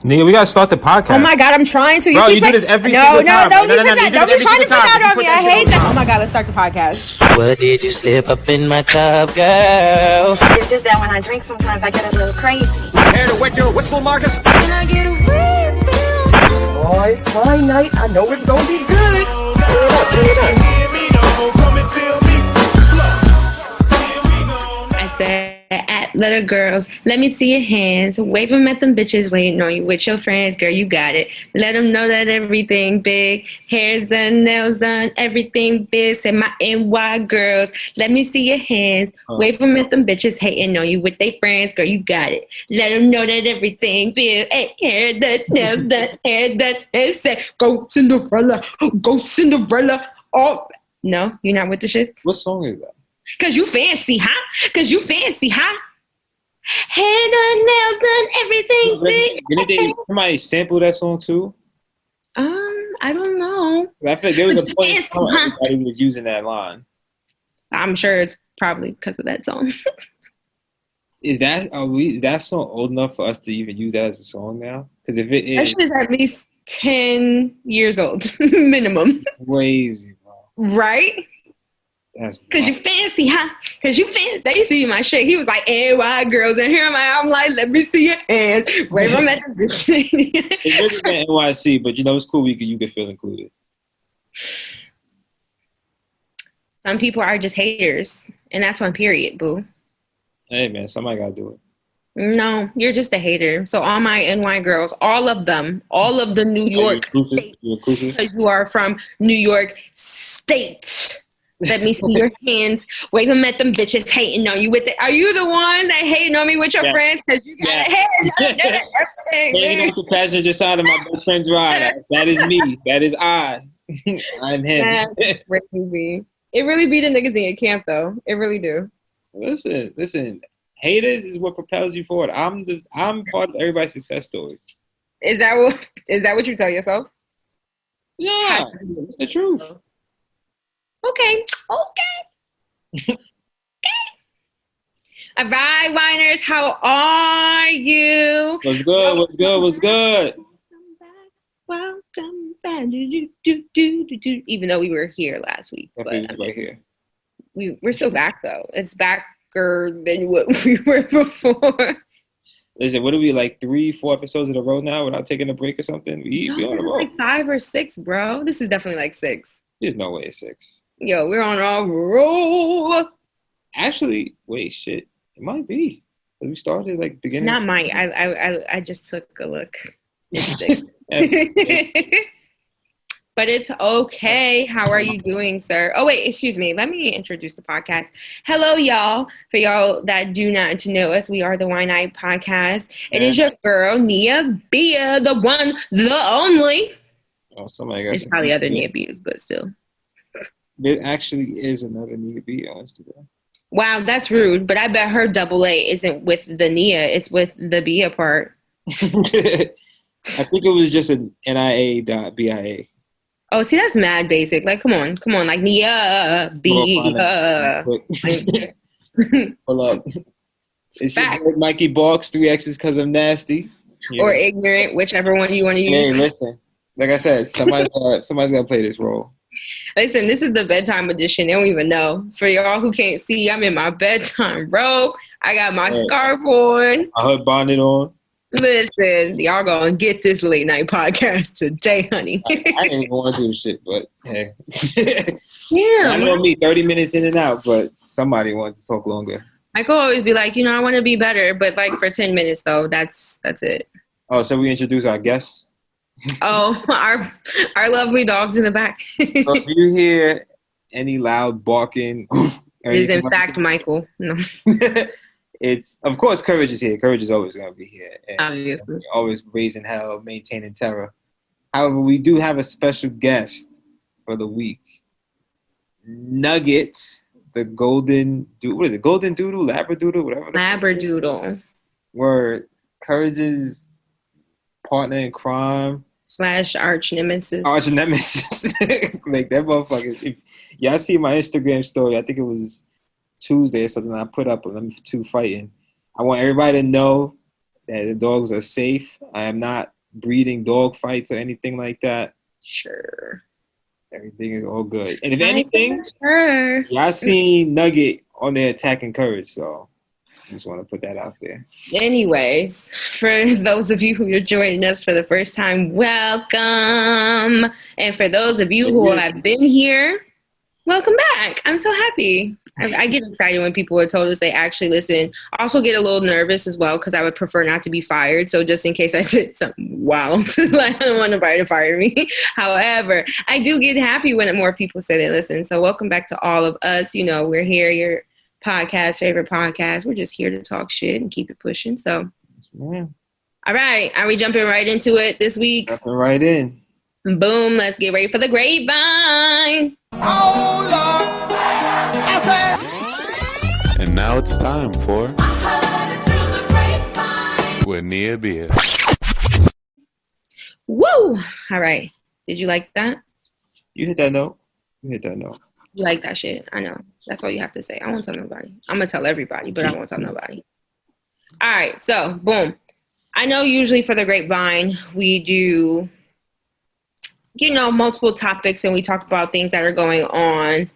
Nigga, we gotta start the podcast. Oh my god, I'm trying to. Bro, you do this every single time. Don't be trying to put that on me. I hate that. Oh my god, let's start the podcast. What did you slip up in my cup, girl? It's just that when I drink, sometimes I get a little crazy. Care to wet your whistle, Marcus? Can I get a refill? Oh, it's my night. I know it's gonna be good. Turn it up. I said, at little girls, let me see your hands. Wave them at them bitches waiting on you with your friends. Girl, you got it. Let them know that everything big. Hair's done, nails done, everything big. Say my NY girls, let me see your hands. Wave them at them bitches hating on you with their friends. Girl, you got it. Let them know that everything big. Hey, hair done, nails done, hair done. And say, go Cinderella, go Cinderella. Oh, no, you're not with the shits? What song is that? Cause you fancy, huh? Hair done, nails done, everything big. Didn't somebody sample that song too? I don't know. I feel like there was But a point you in time everybody was using that line. I'm sure it's probably because of that song. Is that song old enough for us to even use that as a song now? Because if it That is, shit is at least 10 years old, minimum. crazy, bro. Right? That's Cause you fancy, huh? Cause you fancy. They used to see my shit. He was like, "NY girls," and here I'm like, "Let me see your hands." Wave them at the bitch. It's really been NYC, but you know it's cool. You could feel included. Some people are just haters, and that's on period, boo. Hey man, somebody gotta do it. No, you're just a hater. So all my NY girls, all of them, all of the New York State, because you are from New York State. Let me see your hands. Wave them at them bitches hating on you with it. Are you the one that hating on me with your friends? Because you got a head. Hating on the passenger side of my best friend's ride. That is me. That is I. I'm him. That's crazy. It really be the niggas in your camp, though. It really do. Listen. Haters is what propels you forward. I'm part of everybody's success story. Is that what you tell yourself? Yeah, it's the truth. Okay. All right, whiners, how are you? What's good? Welcome back. Do. Even though we were here last week, but right here. We're still back though. It's backer than what we were before. Listen, what are we, like 3-4 episodes in a row now without taking a break or something? No, this is like 5 or 6, bro. This is definitely like 6. There's no way it's 6. Yo, we're on a roll. Actually, wait, shit. It might be. We started like beginning. Not might. I just took a look. It's 6. But it's okay. How are you doing, sir? Oh, wait, excuse me. Let me introduce the podcast. Hello, y'all. For y'all that do not know us, we are the Wine Night Podcast. It is your girl, Nia Bia, the one, the only. Oh, somebody got. There's probably other Nia Bias, but still. There actually is another Nia Bia on Instagram. Wow, that's rude. But I bet her AA isn't with the Nia. It's with the Bia part. I think it was just an Nia.Bia. Oh, see, that's mad basic. Like, come on. Like, Nia Bia. Hold up. It's MikeyBarxxx, 3 X's because I'm nasty. Yeah. Or ignorant, whichever one you want to use. Hey, listen. Like I said, somebody's got to play this role. Listen, this is the bedtime edition. They don't even know. For y'all who can't see, I'm in my bedtime, bro. I got my scarf on. I heard bonnet on. Listen, y'all gonna get this late night podcast today, honey. I didn't even want to do shit, but hey. Yeah. I know me, 30 minutes in and out, but somebody wants to talk longer. I could always be like, I want to be better, but like for 10 minutes though, that's it. Oh, so we introduce our guests? Oh, our lovely dogs in the back. So if you hear any loud barking, it is in fact Michael. No. It's, of course, Courage is here. Courage is always going to be here. And obviously. Always raising hell, maintaining terror. However, we do have a special guest for the week. Nugget, the golden, what is it? Golden Doodle? Labradoodle? Whatever. Labradoodle. Where Courage's partner in crime. / arch nemesis. Arch nemesis. Like that motherfucker. If y'all see my Instagram story, I think it was Tuesday or something, I put up of them 2 fighting. I want everybody to know that the dogs are safe. I am not breeding dog fights or anything like that. Sure. Everything is all good. And if I anything, said sure. y'all seen Nugget on there attacking Courage, so I just want to put that out there. Anyways, for those of you who are joining us for the first time, welcome. And for those of you who have been here, welcome back. I'm so happy. I get excited when people are told us they actually listen. I also get a little nervous as well because I would prefer not to be fired. So just in case I said something wild, like I don't want nobody to fire me. However, I do get happy when more people say they listen. So welcome back to all of us. You know, we're here, your podcast, favorite podcast. We're just here to talk shit and keep it pushing. So, all right. Are we jumping right into it this week? Jumping right in. Boom. Let's get ready for the grapevine. Oh, Lord. And now it's time for with Nia Bia. Woo! All right. Did you like that? You hit that note. You hit that note. You like that shit. I know. That's all you have to say. I won't tell nobody. I'm going to tell everybody, but I won't tell nobody. All right. So, boom. I know usually for the grapevine, we do, you know, multiple topics and we talk about things that are going on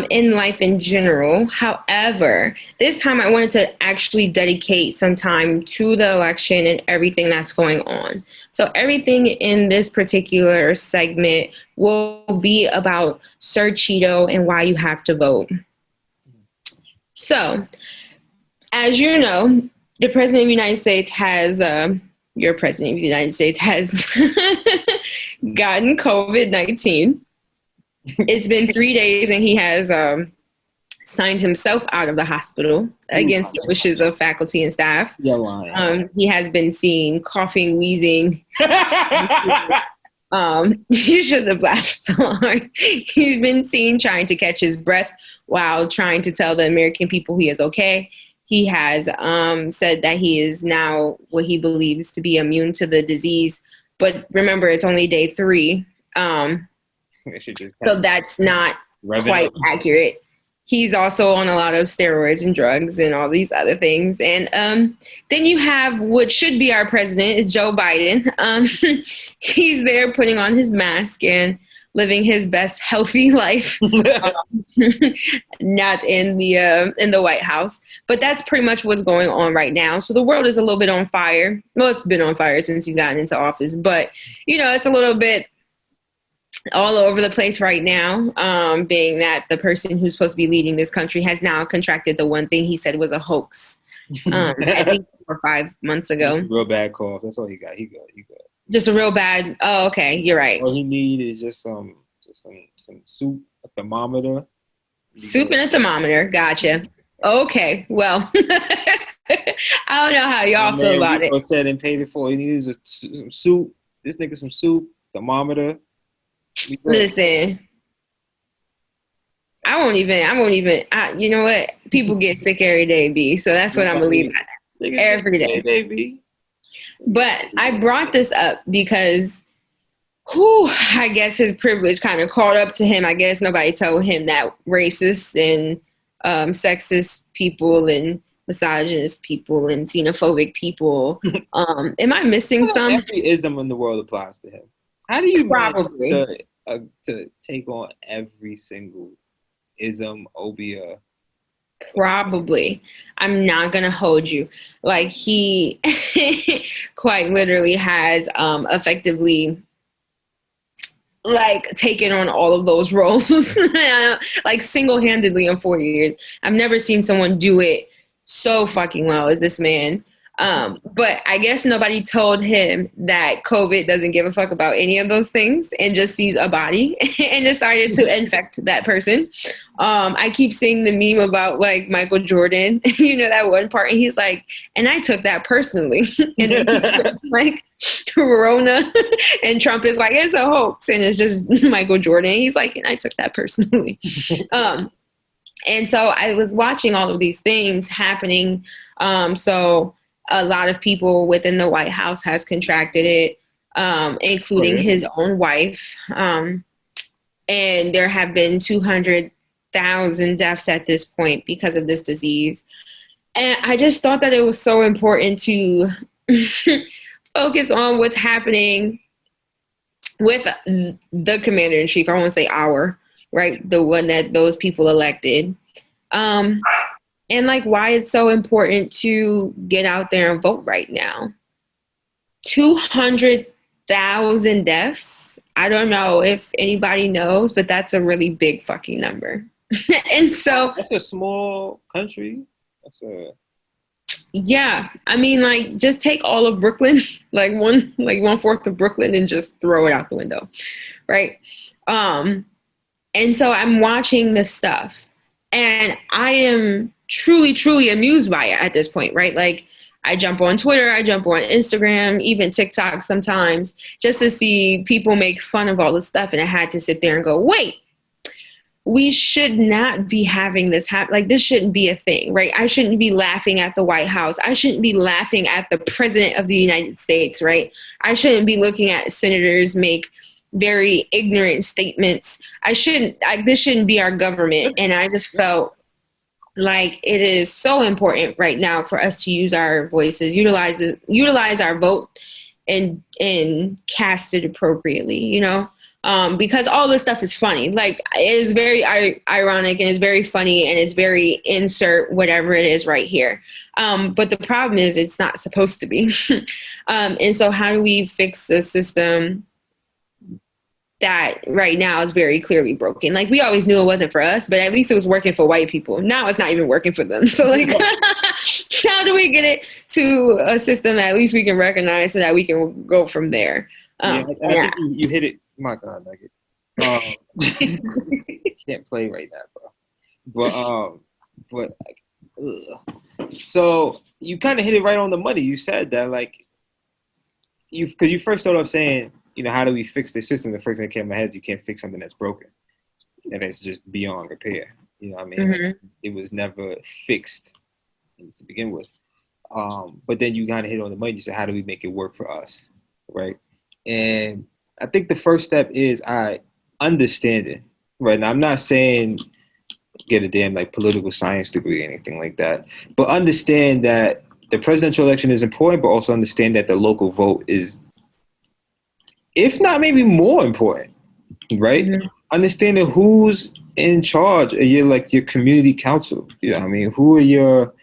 in life in general. However, this time I wanted to actually dedicate some time to the election and everything that's going on. So everything in this particular segment will be about Sir Cheeto and why you have to vote. So, as you know, the President of the United States has, your President of the United States has gotten COVID-19. It's been 3 days and he has signed himself out of the hospital against the wishes of faculty and staff. You're lying. He has been seen coughing, wheezing. You shouldn't have laughed so hard. He's been seen trying to catch his breath while trying to tell the American people he is okay. He has said that he is now what he believes to be immune to the disease. But remember, it's only day 3. So that's not quite accurate. He's also on a lot of steroids and drugs and all these other things. And then you have what should be our president, is Joe Biden. He's there putting on his mask and living his best healthy life, not in the White House. But that's pretty much what's going on right now. So the world is a little bit on fire. Well, it's been on fire since he's gotten into office. But, you know, it's a little bit all over the place right now, being that the person who's supposed to be leading this country has now contracted the one thing he said was a hoax. I think 4 or 5 months ago. Real bad cough. That's all he got. He good. Just a real bad. Oh, okay. You're right. All he need is just some soup, a thermometer. Soup and a thermometer. Gotcha. Okay. Well, I don't know how y'all feel about it. Said and paid it for. He needs some soup. This nigga some soup, thermometer. Listen, I won't even. You know what? People get sick every day, B. So that's what I'm gonna leave at. Every day. But I brought this up because, I guess his privilege kind of caught up to him. I guess nobody told him that racist and sexist people and misogynist people and xenophobic people. Am I missing some? Every ism in the world applies to him. How do you probably to take on every single ism, obia? Probably. I'm not gonna hold you. Like, he quite literally has effectively like taken on all of those roles like single-handedly in 4 years. I've never seen someone do it so fucking well as this man. But I guess nobody told him that COVID doesn't give a fuck about any of those things and just sees a body and decided to infect that person. I keep seeing the meme about like Michael Jordan, you know, that one part, and he's like, and I took that personally. And then like Corona, and Trump is like, it's a hoax, and it's just Michael Jordan. He's like, and I took that personally. And so I was watching all of these things happening. So a lot of people within the White House has contracted it, including his own wife. And there have been 200,000 deaths at this point because of this disease. And I just thought that it was so important to focus on what's happening with the commander in chief. I won't say our, right? The one that those people elected. And like why it's so important to get out there and vote right now. 200,000 deaths. I don't know if anybody knows, but that's a really big fucking number. And so that's a small country. Yeah, I mean, like, just take all of Brooklyn, like one fourth of Brooklyn, and just throw it out the window, right? And so I'm watching this stuff, and I am truly, truly amused by it at this point, right? Like, I jump on Twitter, I jump on Instagram, even TikTok sometimes, just to see people make fun of all this stuff, and I had to sit there and go, wait. We should not be having this happen. Like, this shouldn't be a thing, right? I shouldn't be laughing at the White House. I shouldn't be laughing at the president of the United States, right? I shouldn't be looking at senators make very ignorant statements. This shouldn't be our government. And I just felt like it is so important right now for us to use our voices, utilize our vote and cast it appropriately, you know? Because all this stuff is funny. Like, it is very ironic and it's very funny and it's very insert whatever it is right here. But the problem is it's not supposed to be. And so how do we fix the system that right now is very clearly broken? Like, we always knew it wasn't for us, but at least it was working for white people. Now it's not even working for them. So like, how do we get it to a system that at least we can recognize so that we can go from there? I think you hit it. My God, Nugget. Can't play right now, bro. But so you kind of hit it right on the money. You said that, like, because you first started off saying, you know, how do we fix the system? The first thing that came to my head is you can't fix something that's broken and it's just beyond repair. You know what I mean? Mm-hmm. It was never fixed to begin with. But then you kind of hit on the money. You said, how do we make it work for us, right? And I think the first step is understand it, right? Now, I'm not saying get a damn like political science degree or anything like that, but understand that the presidential election is important, but also understand that the local vote is, if not maybe more important, right? Mm-hmm. Understanding who's in charge of your community council. You know what I mean? Who are your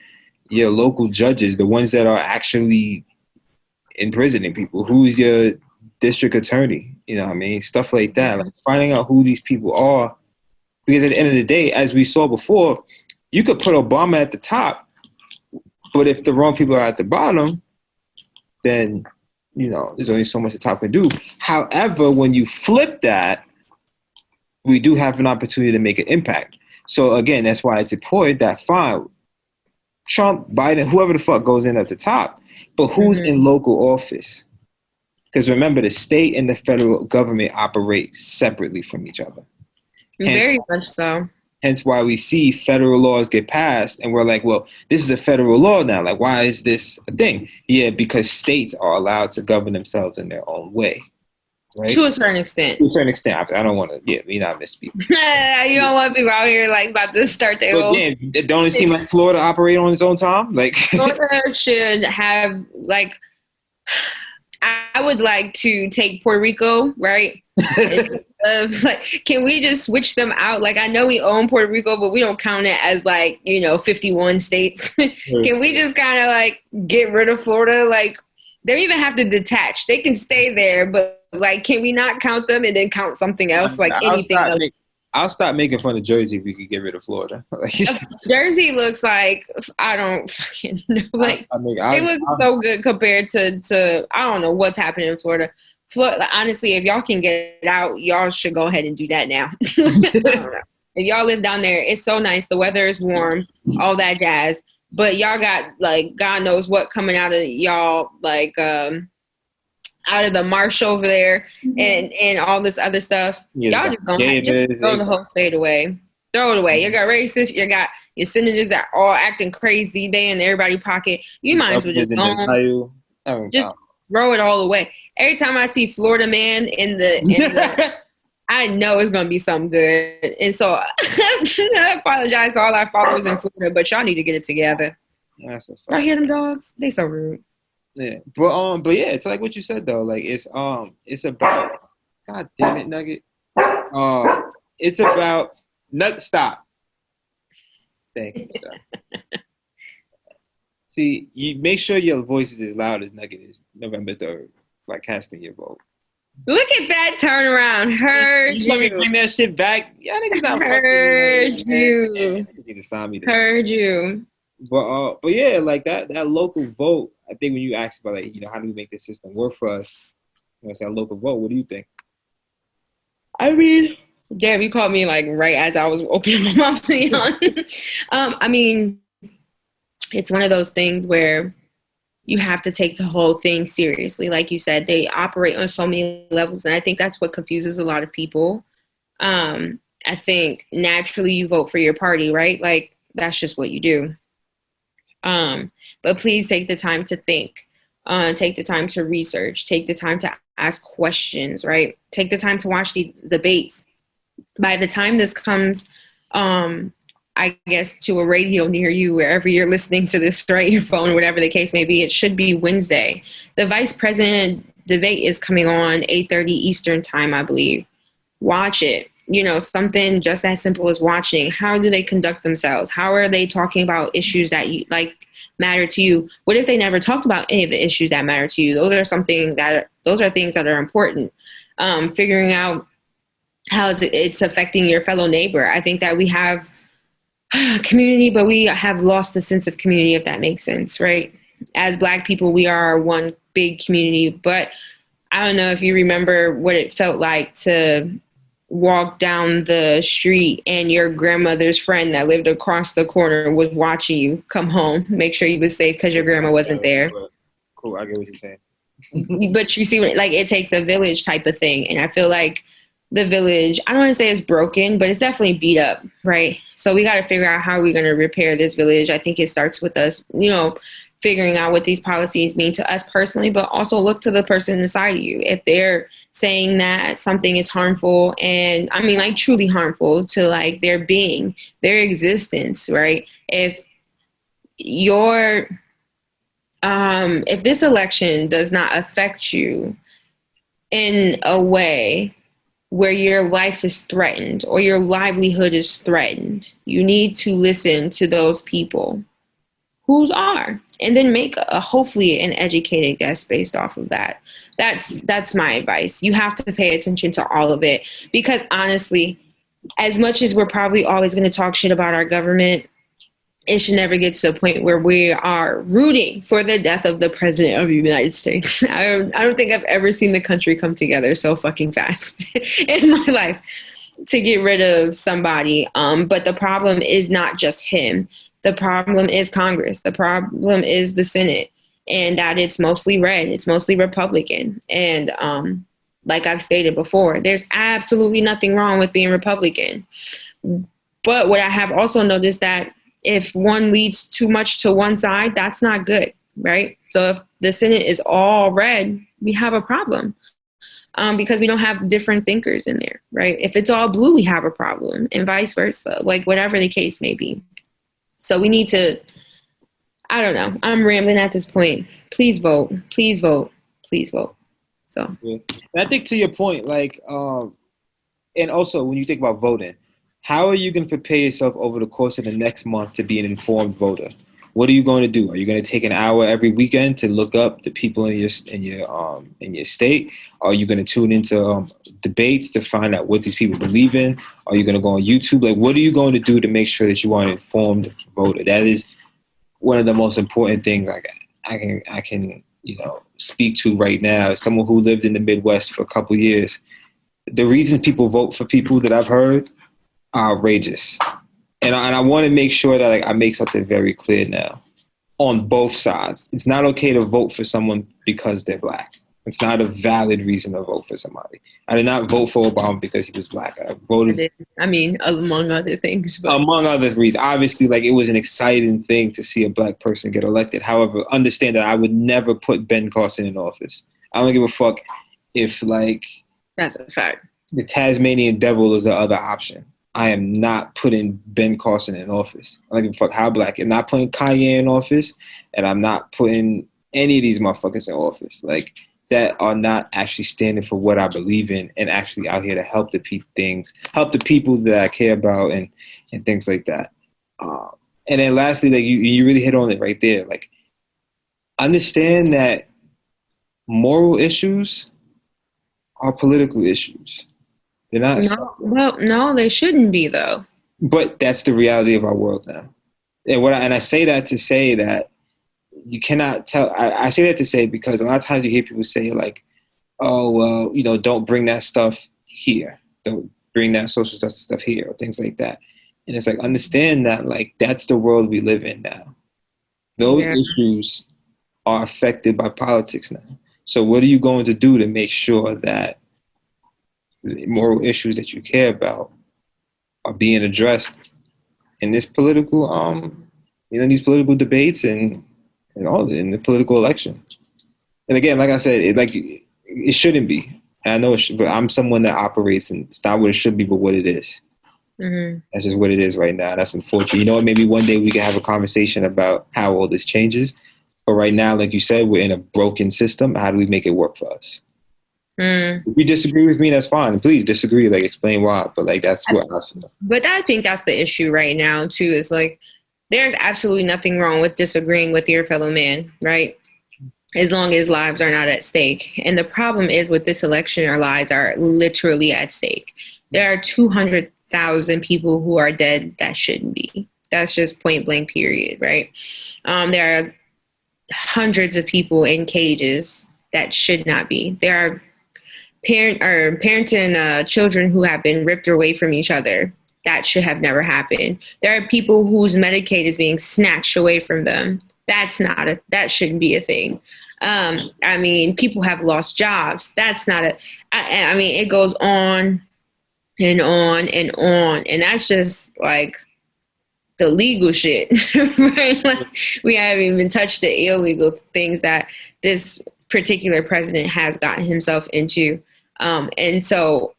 local judges, the ones that are actually imprisoning people? Who's your district attorney? You know what I mean? Stuff like that. Like finding out who these people are. Because at the end of the day, as we saw before, you could put Obama at the top, but if the wrong people are at the bottom, then, you know, there's only so much the top can do. However, when you flip that, we do have an opportunity to make an impact. So again, that's why it's important that fine, Trump, Biden, whoever the fuck goes in at the top, but who's in local office? Because remember, the state and the federal government operate separately from each other. Very much so. Hence why we see federal laws get passed and we're like, well, this is a federal law now. Like, why is this a thing? Yeah, because states are allowed to govern themselves in their own way. Right? To a certain extent. To a certain extent. I don't want to, we not misspeak. You don't want people out here like about to start their own. Yeah, don't it seem like Florida operate on its own time? Like Florida should have like, I would like to take Puerto Rico, right? Like, can we just switch them out? Like, I know we own Puerto Rico, but we don't count it as like, 51 states. Can we just kind of like get rid of Florida? Like, they don't even have to detach. They can stay there, but like, can we not count them and then count something else? Like anything else? I'll stop making fun of Jersey if we could get rid of Florida. Jersey looks like, I don't fucking know. Like, they look so good compared to I don't know what's happening in Florida. Florida, honestly, if y'all can get out, y'all should go ahead and do that now. I don't know. If y'all live down there, it's so nice. The weather is warm, all that jazz. But y'all got like God knows what coming out of y'all, like out of the marsh over there and all this other stuff. Yeah, y'all just don't just throw the whole state away. Throw it away. You got racists, you got your senators that are all acting crazy. They in everybody's pocket. You might as well just just throw it all away. Every time I see Florida man in the I know it's gonna be something good. And so I apologize to all our followers in Florida, but y'all need to get it together. Y'all hear them dogs? They so rude. Yeah, but yeah, it's like what you said though. Like it's about. God damn it, Nugget. It's about. Nut. Stop. Thank you. Stop. See, you make sure your voice is as loud as Nugget is November 3rd, like casting your vote. Look at that turnaround. Heard You let me you. bring that shit back. Y'all niggas not Heard fucking. you. Niggas need to sign me. Heard you. But yeah, like that local vote. I think when you ask about like how do we make this system work for us, it's that local vote. What do you think? I mean, damn, you called me like right as I was opening my mouth to yawn. I mean, it's one of those things where you have to take the whole thing seriously. Like you said, they operate on so many levels, and I think that's what confuses a lot of people. I think naturally you vote for your party, right? Like that's just what you do. But please take the time to think, take the time to research, take the time to ask questions, right? Take the time to watch these debates. By the time this comes, I guess, to a radio near you, wherever you're listening to this, right? Your phone, whatever the case may be, it should be Wednesday. The vice president debate is coming on 8:30 Eastern time, I believe. Watch it. Something just as simple as watching. How do they conduct themselves? How are they talking about issues that you like matter to you? What if they never talked about any of the issues that matter to you? Those are things that are important. Figuring out how it's affecting your fellow neighbor. I think that we have community, but we have lost the sense of community, if that makes sense, right? As Black people, we are one big community, but I don't know if you remember what it felt like to walk down the street and your grandmother's friend that lived across the corner was watching you come home, make sure you was safe because your grandma wasn't there. Cool, I get what you're saying. But you see, like, it takes a village type of thing, and I feel like the village, I don't want to say it's broken, but it's definitely beat up, right? So we got to figure out how we're going to repair this village. I think it starts with us, figuring out what these policies mean to us personally, but also look to the person inside of you. If they're saying that something is harmful, and I mean like truly harmful to like their being, their existence, right? If this election does not affect you in a way where your life is threatened or your livelihood is threatened, you need to listen to those people whose are, and then make hopefully an educated guess based off of that. That's my advice. You have to pay attention to all of it, because honestly, as much as we're probably always going to talk shit about our government, it should never get to the point where we are rooting for the death of the president of the United States. I don't think I've ever seen the country come together so fucking fast in my life to get rid of somebody. But the problem is not just him. The problem is Congress. The problem is the Senate, and that it's mostly red. It's mostly Republican. And like I've stated before, there's absolutely nothing wrong with being Republican. But what I have also noticed that if one leads too much to one side, that's not good, right? So if the Senate is all red, we have a problem because we don't have different thinkers in there, right? If it's all blue, we have a problem, and vice versa, like whatever the case may be. So we need to, I don't know, I'm rambling at this point. Please vote, please vote, please vote. So yeah. I think to your point, like, and also when you think about voting, how are you going to prepare yourself over the course of the next month to be an informed voter? What are you going to do? Are you going to take an hour every weekend to look up the people in your state? Are you going to tune into debates to find out what these people believe in? Are you going to go on YouTube? Like, what are you going to do to make sure that you are an informed voter? That is one of the most important things I can speak to right now. As someone who lived in the Midwest for a couple of years, the reasons people vote for people that I've heard are outrageous. And I want to make sure that I make something very clear now on both sides. It's not okay to vote for someone because they're Black. It's not a valid reason to vote for somebody. I did not vote for Obama because he was Black. I voted. I mean, among other things. But. Among other reasons. Obviously, like, it was an exciting thing to see a Black person get elected. However, understand that I would never put Ben Carson in office. I don't give a fuck if, like... That's a fact. The Tasmanian devil is the other option. I am not putting Ben Carson in office. I don't give a fuck how Black. I'm not putting Kanye in office, and I'm not putting any of these motherfuckers in office, like that are not actually standing for what I believe in and actually out here to help the help the people that I care about and things like that. And then lastly, like you really hit on it right there. Like, understand that moral issues are political issues. They're not. No, they shouldn't be though. But that's the reality of our world now. And I say that to say that you cannot tell. I say that to say because a lot of times you hear people say like, "Oh, well, don't bring that stuff here. Don't bring that social justice stuff here," or things like that. And it's like, understand that like that's the world we live in now. Those issues are affected by politics now. So what are you going to do to make sure that the moral issues that you care about are being addressed in this political, these political debates and all in the political election? And again, like I said, it shouldn't be. And I know it should, but I'm someone that operates, and it's not what it should be, but what it is. Mm-hmm. That's just what it is right now. That's unfortunate. You know what? Maybe one day we can have a conversation about how all this changes. But right now, like you said, we're in a broken system. How do we make it work for us? If you disagree with me, that's fine. Please disagree. Like, explain why. But like, that's what I feel. But I think that's the issue right now too. Is like, there's absolutely nothing wrong with disagreeing with your fellow man, right? As long as lives are not at stake. And the problem is with this election, our lives are literally at stake. There are 200,000 people who are dead that shouldn't be. That's just point blank period, right? There are hundreds of people in cages that should not be. There are parents and children who have been ripped away from each other. That should have never happened. There are people whose Medicaid is being snatched away from them. That shouldn't be a thing. People have lost jobs. That's not it goes on and on and on. And that's just like the legal shit, right? Like, we haven't even touched the illegal things that this particular president has gotten himself into. And so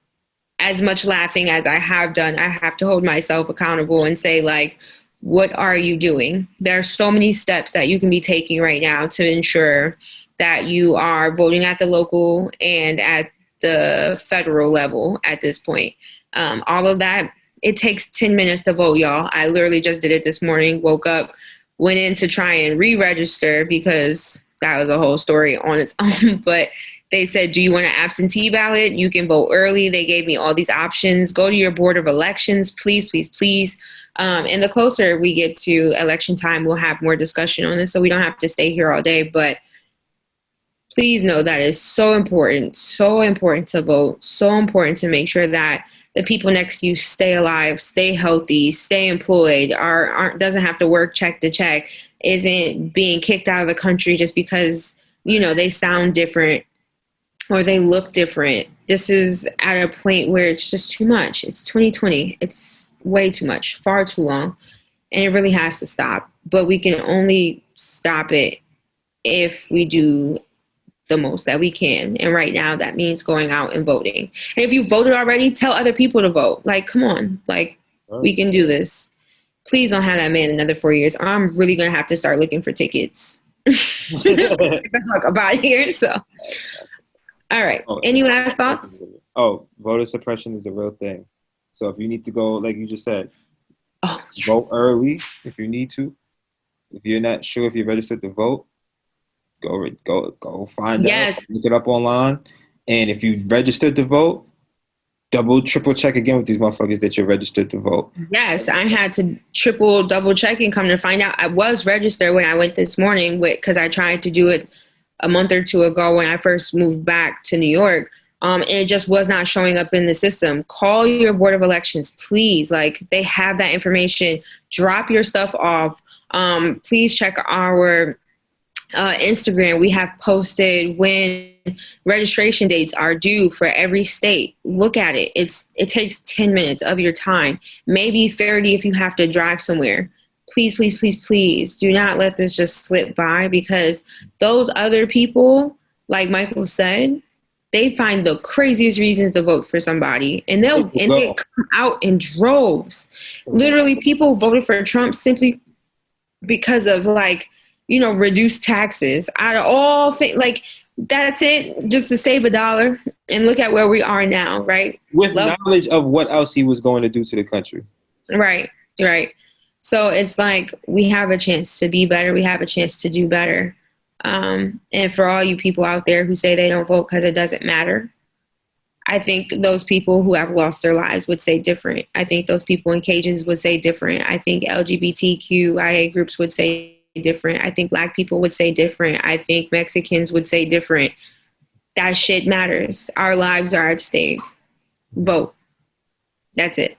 as much laughing as I have done, I have to hold myself accountable and say, like, what are you doing? There are so many steps that you can be taking right now to ensure that you are voting at the local and at the federal level at this point. All of that, it takes 10 minutes to vote, y'all. I literally just did it this morning, woke up, went in to try and re-register because that was a whole story on its own. But they said, do you want an absentee ballot? You can vote early. They gave me all these options. Go to your board of elections, please, please, please. And the closer we get to election time, we'll have more discussion on this so we don't have to stay here all day. But please know that it's so important to vote, so important to make sure that the people next to you stay alive, stay healthy, stay employed, doesn't have to work check to check, isn't being kicked out of the country just because, they sound different or they look different. This is at a point where it's just too much. It's 2020. It's way too much, far too long. And it really has to stop. But we can only stop it if we do the most that we can. And right now that means going out and voting. And if you voted already, tell other people to vote. Like, come on, like, we can do this. Please don't have that man another 4 years. Or I'm really going to have to start looking for tickets. Get the fuck about here. So, all right. Any last thoughts? Voter suppression is a real thing. So if you need to go, like you just said, yes. Vote early if you need to. If you're not sure if you're registered to vote, go find out. Look it up online. And if you registered to vote, double, triple check again with these motherfuckers that you're registered to vote. Yes, I had to triple, double check and come to find out I was registered when I went this morning because I tried to do it a month or two ago when I first moved back to New York. And it just was not showing up in the system. Call your board of elections, please. Like, they have that information. Drop your stuff off. Please check our Instagram. We have posted when registration dates are due for every state. Look at it. It takes 10 minutes of your time, maybe 30 if you have to drive somewhere. Please, please, please, please do not let this just slip by, because those other people, like Michael said, they find the craziest reasons to vote for somebody, and they come out in droves. Literally, people voted for Trump simply because of, like, reduce taxes. Out of all things, like that's it, just to save $1 and look at where we are now, right? With knowledge of what else he was going to do to the country. Right. So it's like we have a chance to be better. We have a chance to do better. And for all you people out there who say they don't vote because it doesn't matter, I think those people who have lost their lives would say different. I think those people in Cajuns would say different. I think LGBTQIA groups would say different. I think Black people would say different. I think Mexicans would say different. That shit matters. Our lives are at stake. Vote. That's it.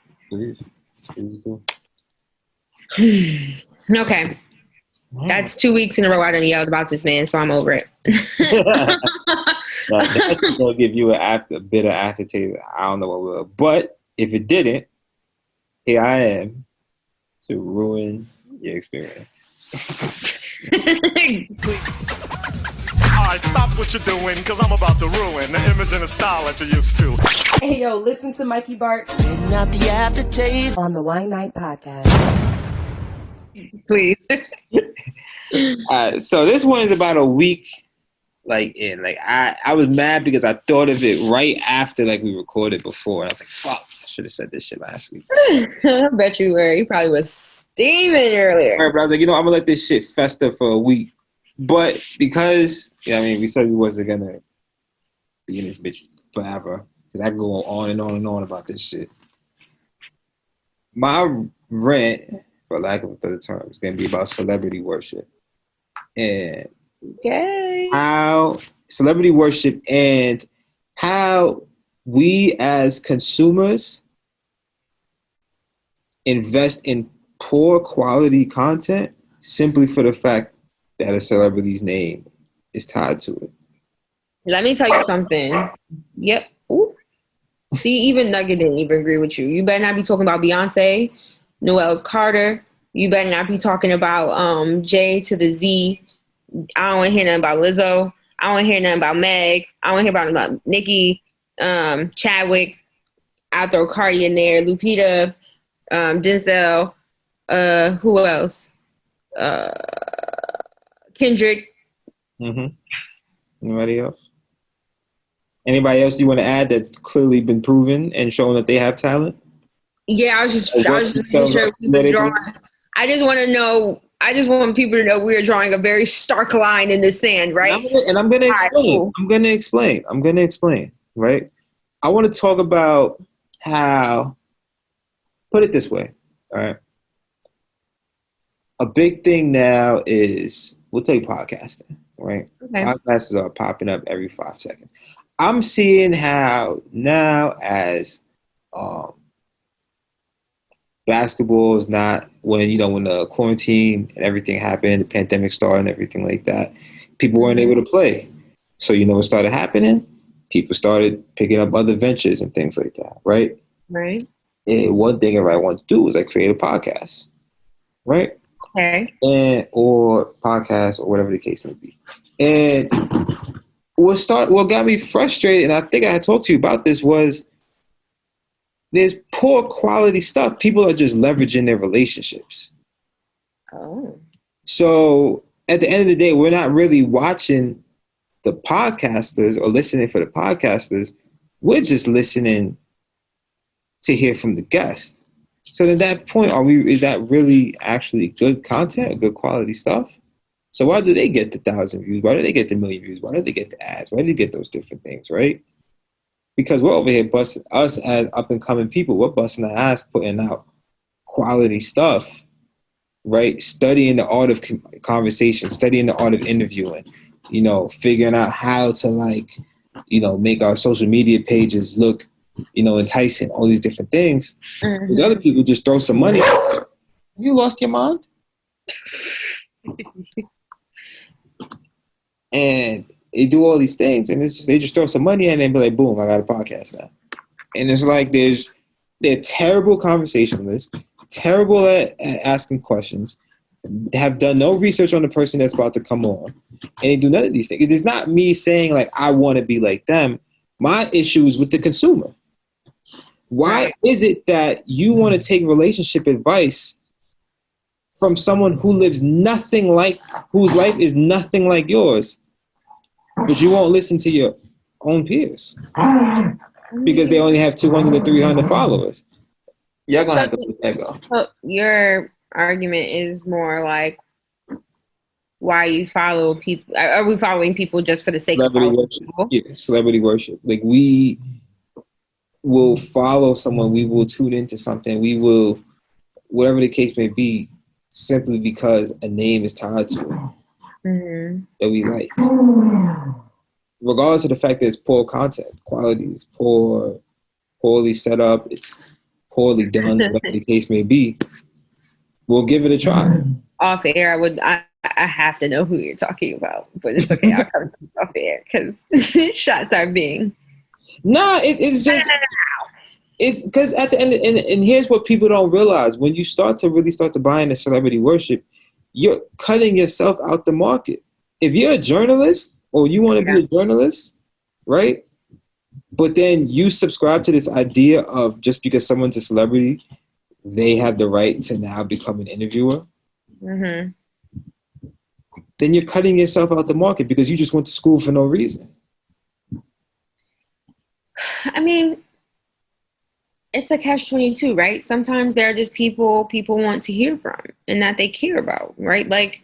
Okay. That's 2 weeks in a row I done yelled about this man, so I'm over it. That's gonna give you a bit of aftertaste. I don't know what will, but if it didn't, here I am to ruin your experience. Alright, stop what you're doing, because I'm about to ruin the image and the style that you're used to. Hey, yo, listen to MikeyBarxxx Not the aftertaste. on the Wine Night Podcast. Please. So this one is about a week in. I was mad because I thought of it right after we recorded before, and I was like, fuck, I should have said this shit last week. I bet you were. You probably was steaming earlier. But I was like, I'm gonna let this shit fester for a week. But because we said we wasn't gonna be in this bitch forever, because I go on and on and on about this shit. My rant, for lack of a better term, is gonna be about celebrity worship. And how celebrity worship and how we as consumers invest in poor quality content simply for the fact that a celebrity's name is tied to it. Let me tell you something. Yep. Ooh. See, even Nugget didn't even agree with you. You better not be talking about Beyonce, Noel's Carter. You better not be talking about J to the Z. I don't want to hear nothing about Lizzo. I don't want to hear nothing about Meg. I don't want to hear about Nicki, Chadwick. I'll throw Cardi in there, Lupita, Denzel. Who else? Kendrick. Anybody else? Anybody else you want to add that's clearly been proven and shown that they have talent? Yeah, I was just making sure we was drawing. I just want to know. I just want people to know we're drawing a very stark line in the sand, right? I'm going to explain. Right, cool. I'm going to explain, right? I want to talk about how, put it this way, all right? A big thing now is, we'll take podcasting, right? Okay. Podcasts are popping up every 5 seconds. I'm seeing how now as basketball is not, when the quarantine and everything happened, the pandemic started and everything like that, people weren't able to play. So what started happening? People started picking up other ventures and things like that, right? Right. And one thing I want to do is create a podcast, right? Okay. Or podcast or whatever the case may be. And what got me frustrated, and I think I had talked to you about this, was there's poor quality stuff. People are just leveraging their relationships. Oh. So at the end of the day, we're not really watching the podcasters or listening for the podcasters. We're just listening to hear from the guest. So at that point, is that really actually good content, good quality stuff? So why do they get the 1,000 views? Why do they get the 1,000,000 views? Why do they get the ads? Why do they get those different things, right? Because we're over here busting, us as up and coming people, we're busting our ass putting out quality stuff, right? Studying the art of conversation, studying the art of interviewing, figuring out how to make our social media pages look, enticing, all these different things. Mm-hmm. These other people just throw some money. You lost your mind? And they do all these things, and they just throw some money in and be like, boom, I got a podcast now. And it's like they're terrible conversationalists, terrible at asking questions, have done no research on the person that's about to come on, and they do none of these things. It's not me saying I want to be like them. My issue is with the consumer. Why is it that you want to take relationship advice from someone who lives whose life is nothing like yours, but you won't listen to your own peers because they only have 200 or 300 followers. You're gonna have to let that go. So your argument is more like, why you follow people? Are we following people just for the sake of following people? Yeah, celebrity worship. Like, we will follow someone, we will tune into something, we will, whatever the case may be, simply because a name is tied to it that we like. Regardless of the fact that it's poor content, quality is poor, poorly set up, it's poorly done, whatever the case may be, we'll give it a try. Off air, I have to know who you're talking about, but it's okay. I'll come to you off air because shots are being. Nah, it's just it's because at the end, and here's what people don't realize: when you start to buy into celebrity worship, you're cutting yourself out the market. If you're a journalist or you want to be a journalist, right? But then you subscribe to this idea of just because someone's a celebrity, they have the right to now become an interviewer. Mm-hmm. Then you're cutting yourself out the market because you just went to school for no reason. I mean, it's a catch-22, right? Sometimes there are just people want to hear from and that they care about, right? Like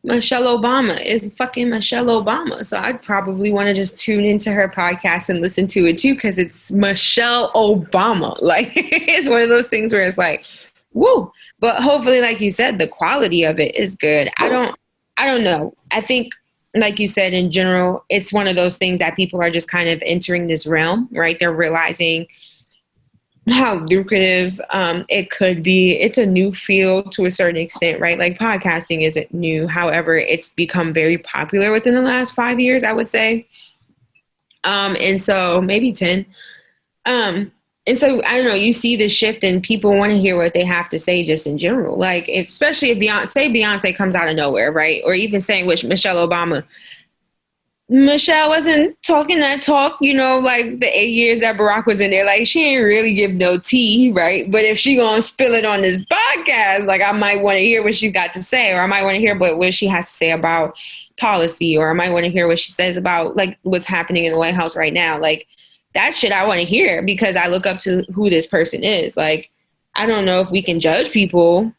Michelle Obama is fucking Michelle Obama. So I'd probably want to just tune into her podcast and listen to it too because it's Michelle Obama. Like, it's one of those things where it's like, woo. But hopefully, like you said, the quality of it is good. I don't know. I think, like you said, in general, it's one of those things that people are just kind of entering this realm, right? They're realizing how lucrative it could be. It's a new field to a certain extent, right? Like podcasting isn't new. However, it's become very popular within the last 5 years, I would say. And so maybe 10. And so, I don't know, you see this shift and people want to hear what they have to say just in general. Like, especially if Beyonce comes out of nowhere, right? Or even saying with Michelle Obama. Michelle wasn't talking that talk, like the 8 years that Barack was in there. Like, she ain't really give no tea, right? But if she gonna spill it on this podcast, like, I might want to hear what she's got to say, or I might want to hear what she has to say about policy, or I might want to hear what she says about, like, what's happening in the White House right now. Like, that shit I want to hear because I look up to who this person is. Like, I don't know if we can judge people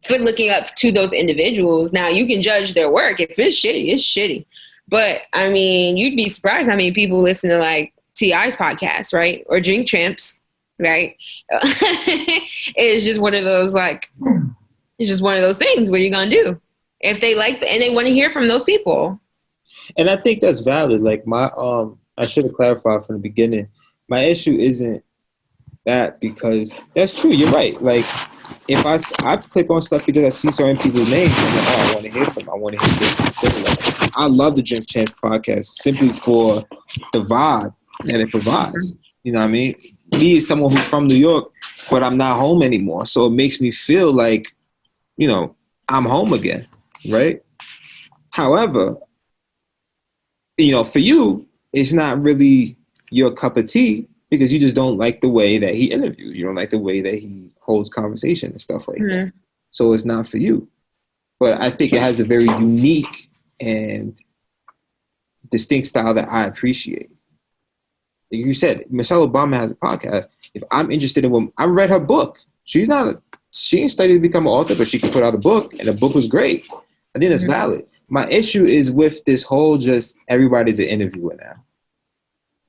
for looking up to those individuals. Now, you can judge their work. If it's shitty, it's shitty. But, I mean, you'd be surprised how many people listen to, like, T.I.'s podcast, right? Or Drink Champs, right? It's just one of those, like, it's just one of those things. What are you going to do? If they like, and they want to hear from those people. And I think that's valid. Like, I should have clarified from the beginning. My issue isn't that, because that's true. You're right. Like, if I click on stuff because I see certain people's names, I'm like, oh, I want to hear from them. I want to hear this. I love the Drink Chance podcast simply for the vibe that it provides. You know what I mean? Me as someone who's from New York, but I'm not home anymore. So it makes me feel like, I'm home again, right? However, for you, it's not really your cup of tea because you just don't like the way that he interviews. You don't like the way that he holds conversation and stuff like that. So it's not for you. But I think it has a very unique and distinct style that I appreciate. Like you said, Michelle Obama has a podcast. If I'm interested in I read her book. She ain't studied to become an author, but she could put out a book, and the book was great. I think that's valid. My issue is with this whole just everybody's an interviewer now.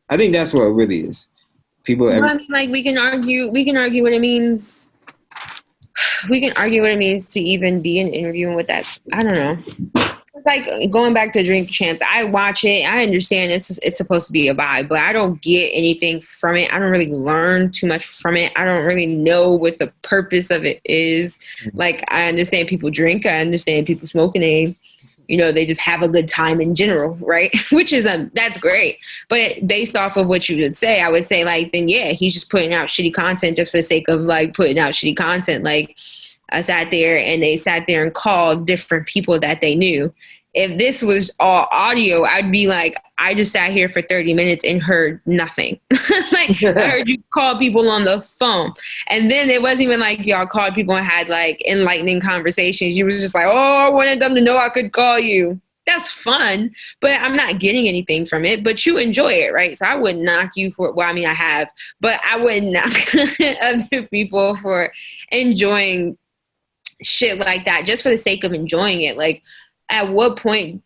I think that's what it really is. People. I mean, like, we can argue what it means. We can argue what it means to even be an interviewing with that. I don't know. Like, going back to Drink Champs, I watch it. I understand it's supposed to be a vibe, but I don't get anything from it. I don't really learn too much from it. I don't really know what the purpose of it is. Like, I understand people drink. I understand people smoke, and they just have a good time in general, right? Which is that's great. But based off of what you would say, I would say, like, then yeah, he's just putting out shitty content just for the sake of, like, putting out shitty content. Like, I sat there and they sat there and called different people that they knew. If this was all audio, I'd be like, I just sat here for 30 minutes and heard nothing. Like, I heard you call people on the phone. And then it wasn't even like y'all called people and had like enlightening conversations. You was just like, oh, I wanted them to know I could call you. That's fun, but I'm not getting anything from it. But you enjoy it, right? So I wouldn't knock you for, well, I mean, I have, but I wouldn't knock other people for enjoying shit like that just for the sake of enjoying it. Like, at what point,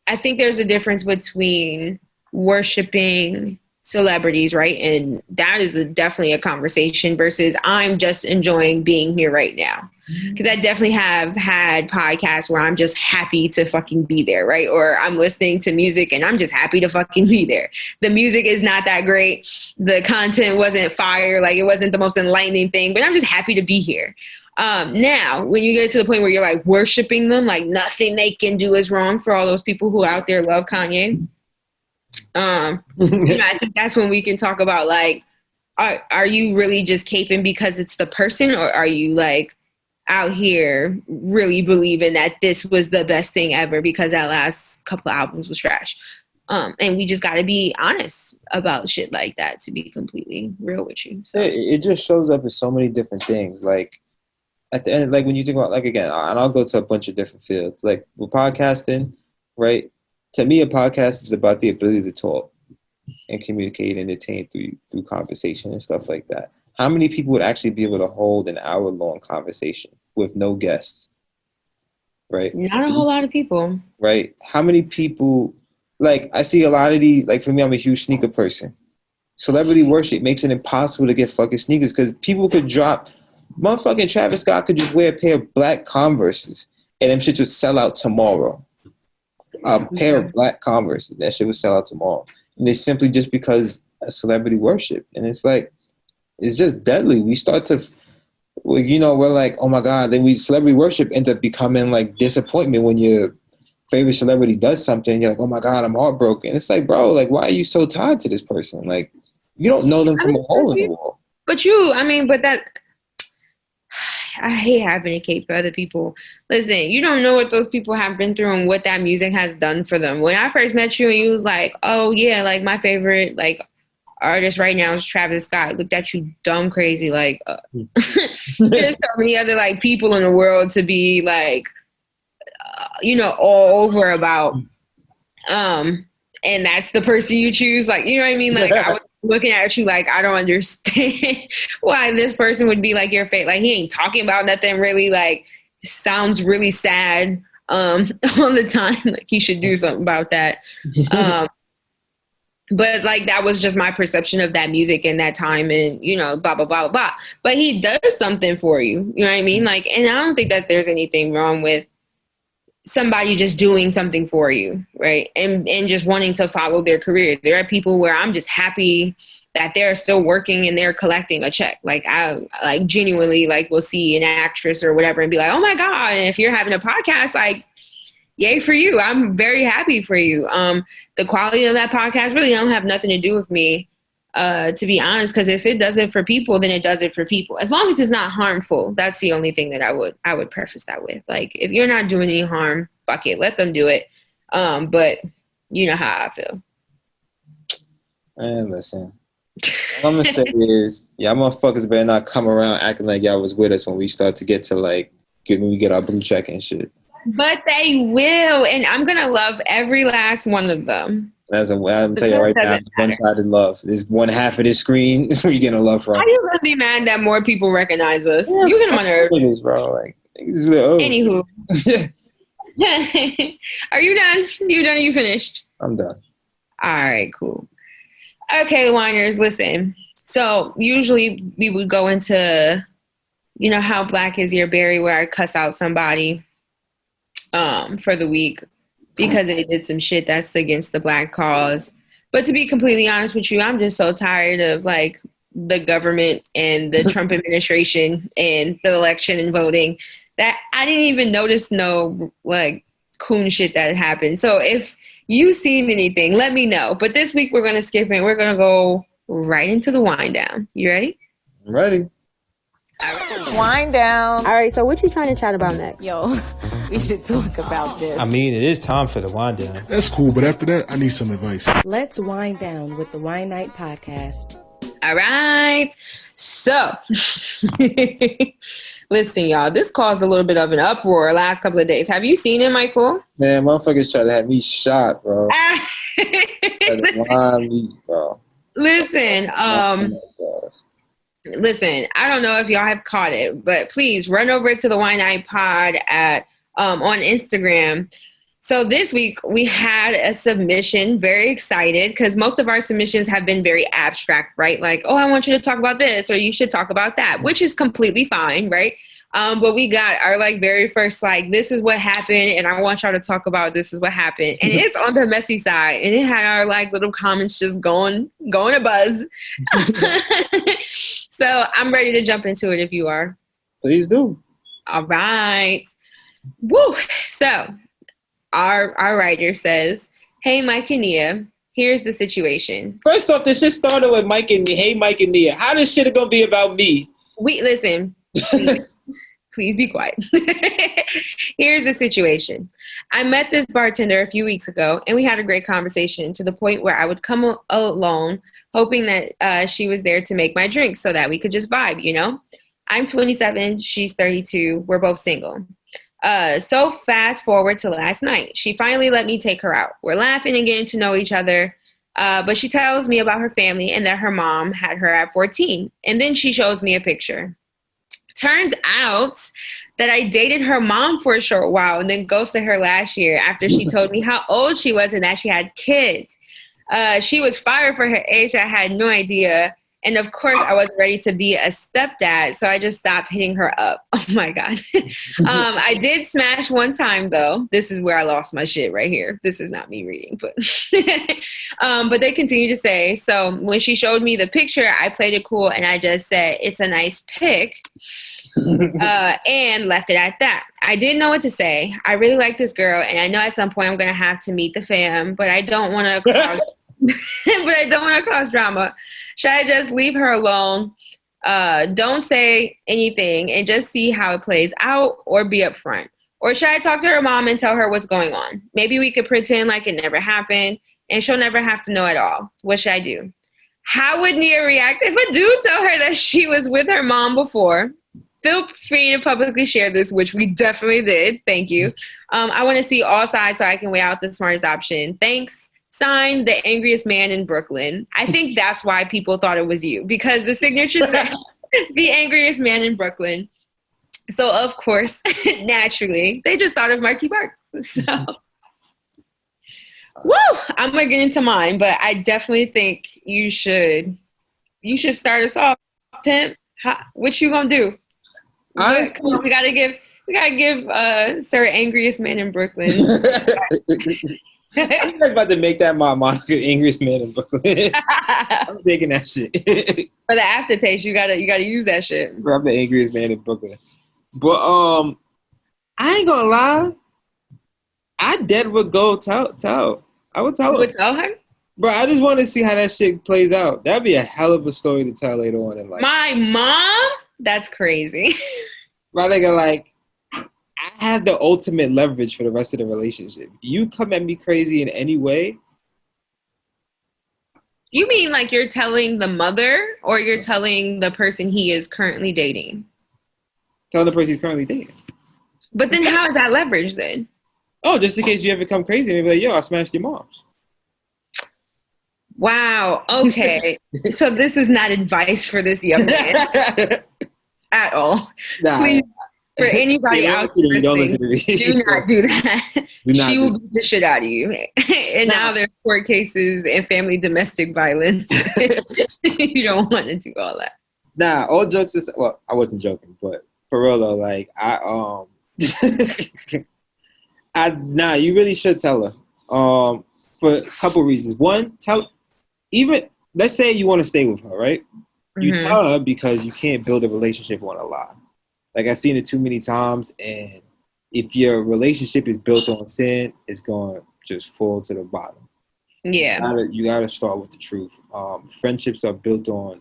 I think there's a difference between worshiping celebrities, right? And that is definitely a conversation versus I'm just enjoying being here right now. Because I definitely have had podcasts where I'm just happy to fucking be there, right? Or I'm listening to music and I'm just happy to fucking be there. The music is not that great. The content wasn't fire. Like, it wasn't the most enlightening thing, but I'm just happy to be here. Now, when you get to the point where you're like worshiping them, like nothing they can do is wrong for all those people who out there love Kanye. I think that's when we can talk about like, are you really just caping because it's the person, or are you like out here really believing that this was the best thing ever because that last couple of albums was trash? And we just got to be honest about shit like that, to be completely real with you. So it just shows up in so many different things. Like, at the end, like when you think about, like, again, and I'll go to a bunch of different fields, like with podcasting, right? To me, a podcast is about the ability to talk and communicate and entertain through conversation and stuff like that. How many people would actually be able to hold an hour-long conversation with no guests, right? not a whole lot of people. Right? How many people, like, I see a lot of these, like, for me, I'm a huge sneaker person. Celebrity worship makes it impossible to get fucking sneakers because people could drop. Motherfucking Travis Scott could just wear a pair of black Converses and them shit would sell out tomorrow. A pair of black Converse, that shit would sell out tomorrow. And it's simply just because of celebrity worship. And it's like, it's just deadly. We start to, well, you know, we're like, oh my God. Then celebrity worship ends up becoming like disappointment when your favorite celebrity does something. You're like, oh my God, I'm heartbroken. It's like, bro, like, why are you so tied to this person? Like, you don't know them from a hole in the wall. But I hate having to cape for other people. Listen, you don't know what those people have been through and what that music has done for them. When I first met you and you was like, oh yeah, like my favorite like artist right now is Travis Scott, I looked at you dumb crazy. Like there's so many other like people in the world to be like, all over about. And that's the person you choose. Like, you know what I mean? Like I was looking at you like, I don't understand why this person would be like your fate. Like, he ain't talking about nothing really, like, sounds really sad all the time. Like, he should do something about that. But like, that was just my perception of that music in that time and, blah, blah, blah, blah. But he does something for you. You know what I mean? Like, and I don't think that there's anything wrong with somebody just doing something for you, right? And just wanting to follow their career. There are people where I'm just happy that they're still working and they're collecting a check. Like, I like genuinely like will see an actress or whatever and be like, oh my God. And if you're having a podcast, like, yay for you. I'm very happy for you. The quality of that podcast really don't have nothing to do with me, to be honest, because if it does it for people, then it does it for people. As long as it's not harmful, that's the only thing that I would preface that with. Like, if you're not doing any harm, fuck it, let them do it. But you know how I feel. Man, listen. All I'm gonna say is, y'all motherfuckers better not come around acting like y'all was with us when we start to get to like when we get our blue check and shit. But they will, and I'm gonna love every last one of them. I'm telling you right now, one-sided love. There's one half of this screen is where you're getting love from. How you gonna be mad that more people recognize us? Yeah, you get on my nerves. Niggas, bro. Like, oh. Anywho. Are you done? You done? You finished? I'm done. All right, cool. Okay, Winers, listen. So usually we would go into, how Black is Your Berry, where I cuss out somebody for the week because they did some shit that's against the Black cause. But to be completely honest with you, I'm just so tired of like the government and the Trump administration and the election and voting that I didn't even notice no like coon shit that happened. So if you seen anything, let me know. But this week we're going to skip it. We're going to go right into the wind down. You ready? I'm ready. Wind down. All right, so what you trying to chat about next? Yo, we should talk about this. I mean, it is time for the wind down. That's cool, but after that, I need some advice. Let's wind down with the Wine Night podcast. All right. So, listen, y'all, this caused a little bit of an uproar last couple of days. Have you seen it, Michael? Man, motherfuckers try to have me shot, bro. Bro. Listen, listen, I don't know if y'all have caught it, but please run over to the Wine Night Pod at on Instagram. So this week we had a submission, very excited because most of our submissions have been very abstract, right? Like, oh, I want you to talk about this or you should talk about that, which is completely fine, right? But we got our like very first, like, this is what happened and I want y'all to talk about this is what happened. And it's on the messy side and it had our like little comments just going a buzz. So I'm ready to jump into it if you are. Please do. All right. Woo. So our writer says, hey, Mike and Nia, here's the situation. First off, this shit started with Mike and Nia. Hey, Mike and Nia. How this shit gonna be about me? Listen, please be quiet. Here's the situation. I met this bartender a few weeks ago and we had a great conversation to the point where I would come alone, hoping that she was there to make my drinks so that we could just vibe, you know? I'm 27, she's 32, we're both single. So fast forward to last night. She finally let me take her out. We're laughing and getting to know each other. But she tells me about her family and that her mom had her at 14. And then she shows me a picture. Turns out that I dated her mom for a short while and then ghosted her last year after she told me how old she was and that she had kids. She was fired for her age. I had no idea. And of course, I wasn't ready to be a stepdad, so I just stopped hitting her up. Oh my God. I did smash one time though. This is where I lost my shit right here. This is not me reading, but but they continue to say, so when she showed me the picture, I played it cool and I just said, it's a nice pic. And left it at that. I didn't know what to say. I really like this girl, and I know at some point I'm gonna have to meet the fam, but I don't want to cause cause drama. Should I just leave her alone? Don't say anything and just see how it plays out, or be upfront? Or should I talk to her mom and tell her what's going on? Maybe we could pretend like it never happened and she'll never have to know at all. What should I do? How would Nia react if I do tell her that she was with her mom before? Feel free to publicly share this, which we definitely did. Thank you. I want to see all sides so I can weigh out the smartest option. Thanks. Signed, the angriest man in Brooklyn. I think that's why people thought it was you, because the signature said the angriest man in Brooklyn. So of course, naturally, they just thought of MikeyBarxxx. So, woo! I'm gonna get into mine, but I definitely think you should start us off, pimp. What you gonna do? Come on, we gotta give Sir Angriest Man in Brooklyn. I'm just about to make that my moniker, angriest man in Brooklyn. I'm taking that shit. For the aftertaste, you gotta use that shit. Bro, I'm the angriest man in Brooklyn. But I ain't gonna lie. I dead would go tell. I would tell her. You would tell her? Bro, I just want to see how that shit plays out. That'd be a hell of a story to tell later on in life. My mom? That's crazy. Right, nigga, like, I have the ultimate leverage for the rest of the relationship. You come at me crazy in any way. You mean like you're telling the mother, or you're telling the person he is currently dating? Telling the person he's currently dating. But then how is that leverage then? Oh, just in case you ever come crazy and be like, yo, I smashed your mom's. Wow. Okay. So this is not advice for this young man at all. Nah. Please, for anybody out there listening, do not do that. She will beat the shit out of you. And now there's court cases and family domestic violence. You don't want to do all that. Nah, all jokes aside, well, I wasn't joking, but for real though, like you really should tell her. For a couple reasons. One, let's say you want to stay with her, right? You tell her because you can't build a relationship on a lie. Like, I've seen it too many times, and if your relationship is built on sin, it's going to just fall to the bottom. Yeah. You gotta start with the truth. Friendships are built on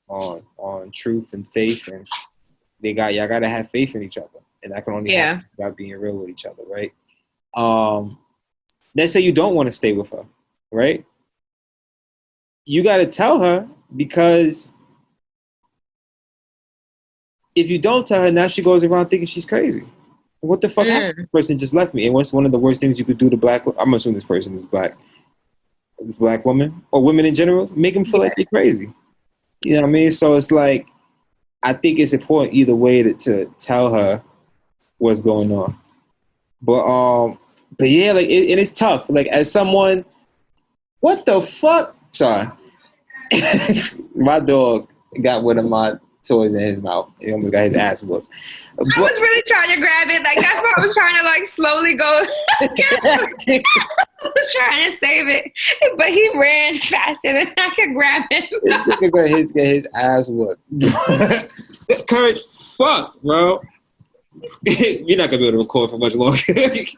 on truth and faith, and y'all gotta have faith in each other, and that can only happen by being real with each other, right? Let's say you don't want to stay with her, right? You gotta tell her, because if you don't tell her, now she goes around thinking she's crazy. What the fuck happened? This person just left me. And what's one of the worst things you could do to I'm assuming this person is black woman or women in general, make them feel like they're crazy. You know what I mean? So it's like, I think it's important either way to tell her what's going on. But yeah, like it is tough. Like as someone, what the fuck? Sorry, my dog got one of my toys in his mouth. He almost got his ass whooped. I was really trying to grab it. Like that's why I was trying to like slowly go. I was trying to save it, but he ran faster than I could grab him. This nigga got his ass whooped. Kurt, fuck, bro. You're not gonna be able to record for much longer.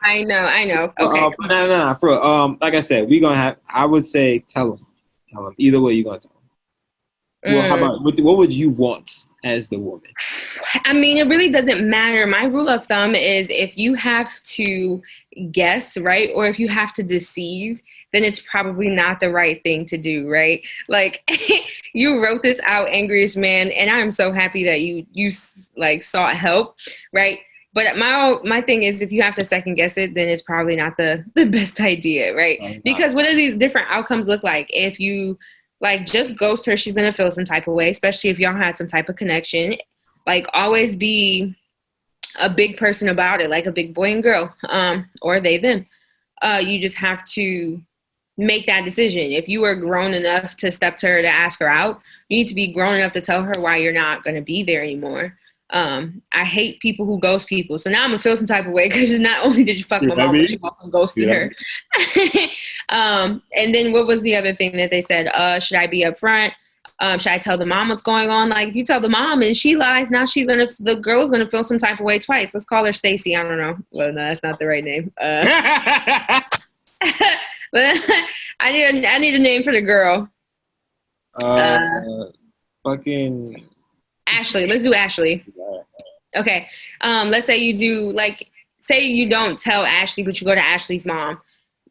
I know. Okay. No, for real. Like I said, I would say tell him. Either way, you're gonna tell him. Well, how about what would you want as the woman? I mean, it really doesn't matter. My rule of thumb is if you have to guess, right, or if you have to deceive, then it's probably not the right thing to do, right? Like, you wrote this out, Angriest Man, and I'm so happy that you like sought help, right? But my thing is, if you have to second guess it, then it's probably not the best idea, right? Because what do these different outcomes look like? If you like just ghost her, she's gonna feel some type of way, especially if y'all had some type of connection. Like always be a big person about it, like a big boy and girl, or they them. You just have to make that decision. If you were grown enough to step to her to ask her out, you need to be grown enough to tell her why you're not gonna be there anymore. I hate people who ghost people. So now I'm gonna feel some type of way because not only did you fuck my mom, but you also ghosted her. And then what was the other thing that they said? Should I be upfront? Should I tell the mom what's going on? Like if you tell the mom and she lies, now the girl's gonna feel some type of way twice. Let's call her Stacy. I don't know. Well, no, that's not the right name. But I need a name for the girl. Fucking Ashley. Let's do Ashley. Okay. Let's say you do, like, say you don't tell Ashley, but you go to Ashley's mom.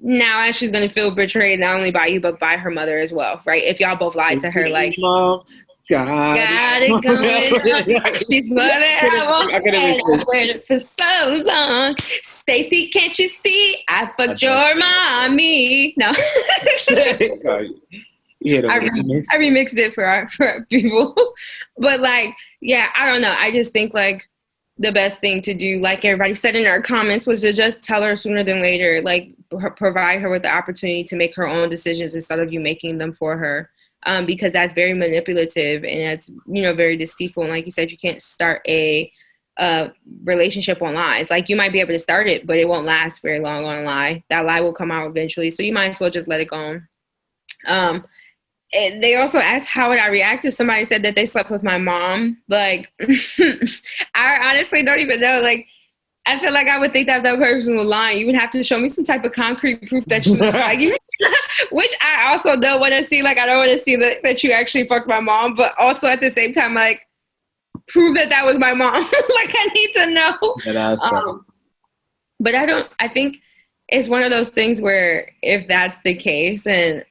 Now Ashley's going to feel betrayed not only by you, but by her mother as well, right? If y'all both lied to her, like, Mom, got it going on. She's what I waited for so long. Stacy, can't you see? I fucked your mommy. No. I remixed it for our people. But like, yeah, I don't know. I just think like the best thing to do, like everybody said in our comments, was to just tell her sooner than later, like provide her with the opportunity to make her own decisions instead of you making them for her. Because that's very manipulative and that's, very deceitful. And like you said, you can't start a relationship on lies. Like you might be able to start it, but it won't last very long on a lie. That lie will come out eventually. So you might as well just let it go on. And they also asked how would I react if somebody said that they slept with my mom. Like, I honestly don't even know. Like, I feel like I would think that person was lying. You would have to show me some type of concrete proof that you was lying, which I also don't want to see. Like, I don't want to see that you actually fucked my mom, but also at the same time, like, prove that was my mom. Like, I need to know. But I think it's one of those things where if that's the case, then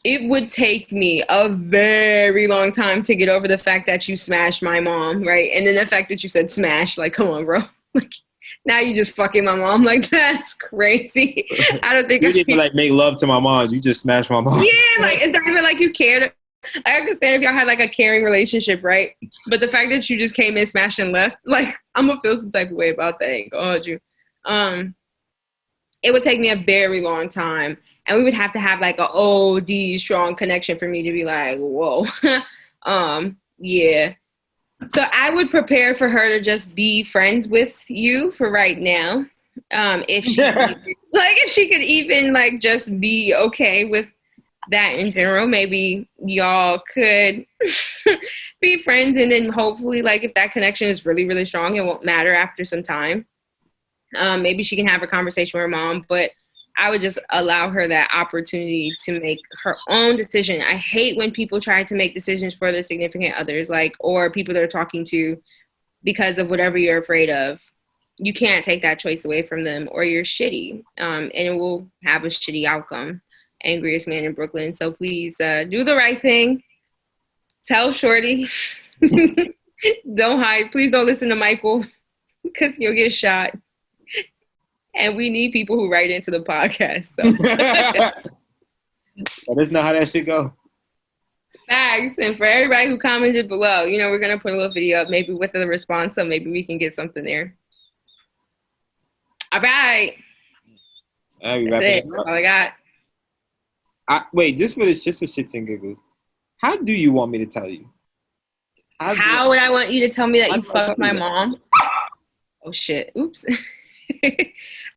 it would take me a very long time to get over the fact that you smashed my mom, right? And then the fact that you said smash, like, come on, bro. Like, now you just fucking my mom. Like, that's crazy. I don't think you didn't like make love to my mom. You just smashed my mom. Yeah, like, it's not even like you cared. I understand if y'all had like a caring relationship, right? But the fact that you just came in, smashed, and left, like, I'm gonna feel some type of way about that. I ain't gonna hold you. It would take me a very long time. And we would have to have like an OD strong connection for me to be like, whoa. Yeah. So I would prepare for her to just be friends with you for right now. If she could even like just be okay with that in general, maybe y'all could be friends. And then hopefully like if that connection is really, really strong, it won't matter after some time. Maybe she can have a conversation with her mom, but I would just allow her that opportunity to make her own decision. I hate when people try to make decisions for their significant others, like, or people they're talking to because of whatever you're afraid of. You can't take that choice away from them, or you're shitty, and it will have a shitty outcome. Angriest man in Brooklyn. So please do the right thing. Tell Shorty. Don't hide. Please don't listen to Michael because you'll get shot. And we need people who write into the podcast. So. Let us know how that shit go. Facts. And for everybody who commented below, we're going to put a little video up maybe with the response, so maybe we can get something there. All right. That's it. That's all I got. Wait, just for shits and giggles, how do you want me to tell you? How would I want you to tell me that you fucked my mom? Oh, shit. Oops.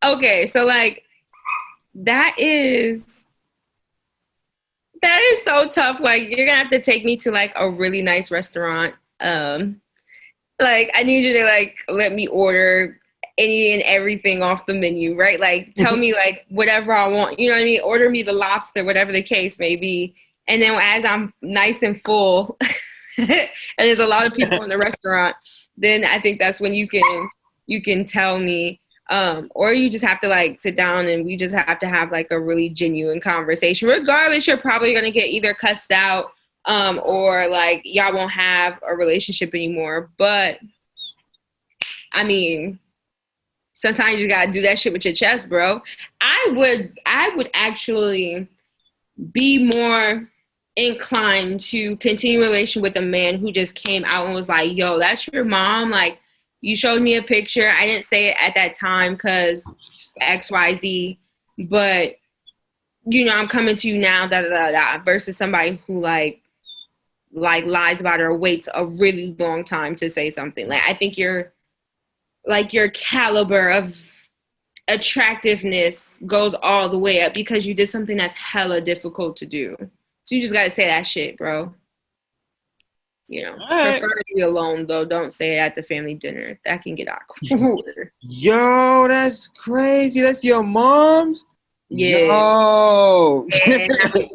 Okay, so like that is so tough. Like, you're gonna have to take me to like a really nice restaurant. Like, I need you to like let me order any and everything off the menu, right? Like, tell me like whatever I want, you know what I mean? Order me the lobster, whatever the case may be. And then as I'm nice and full and there's a lot of people in the restaurant, then I think that's when you can tell me. Or you just have to like sit down and we just have to have like a really genuine conversation. Regardless, you're probably going to get either cussed out or like y'all won't have a relationship anymore. But I mean, sometimes you got to do that shit with your chest, bro. I would actually be more inclined to continue a relation with a man who just came out and was like, yo, that's your mom? Like, you showed me a picture. I didn't say it at that time because XYZ, but I'm coming to you now, versus somebody who like lies about it or waits a really long time to say something. Like, I think your caliber of attractiveness goes all the way up because you did something that's hella difficult to do. So you just got to say that shit, bro. Right. Prefer to be alone, though. Don't say it at the family dinner. That can get awkward. Yo, that's crazy. That's your mom's? Yeah. Yo. And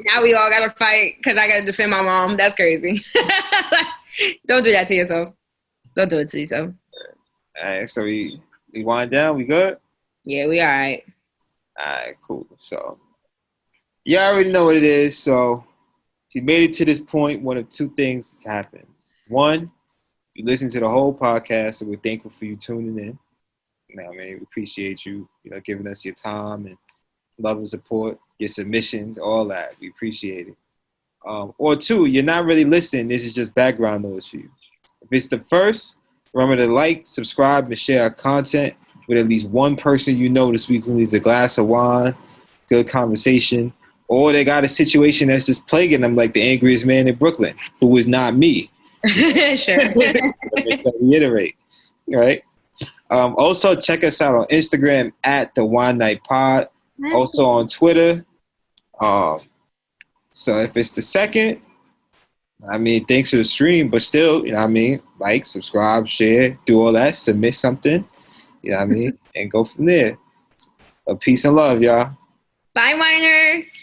now we all got to fight because I got to defend my mom. That's crazy. Don't do that to yourself. Don't do it to yourself. All right, so we wind down. We good? Yeah, we all right. All right, cool. So, you already know what it is. So, if you made it to this point, one of two things has happened. One, you listen to the whole podcast, and we're thankful for you tuning in. We appreciate you, giving us your time and love and support, your submissions, all that. We appreciate it. Or two, you're not really listening. This is just background noise for you. If it's the first, remember to like, subscribe, and share our content with at least one person this week who needs a glass of wine, good conversation, or they got a situation that's just plaguing them like the angriest man in Brooklyn, who is not me. Sure. Reiterate, right? Also, check us out on Instagram at the Wine Night Pod. Also on Twitter. So if it's the second, thanks for the stream, but still, like, subscribe, share, do all that, submit something, and go from there. Peace and love, y'all. Bye, whiners.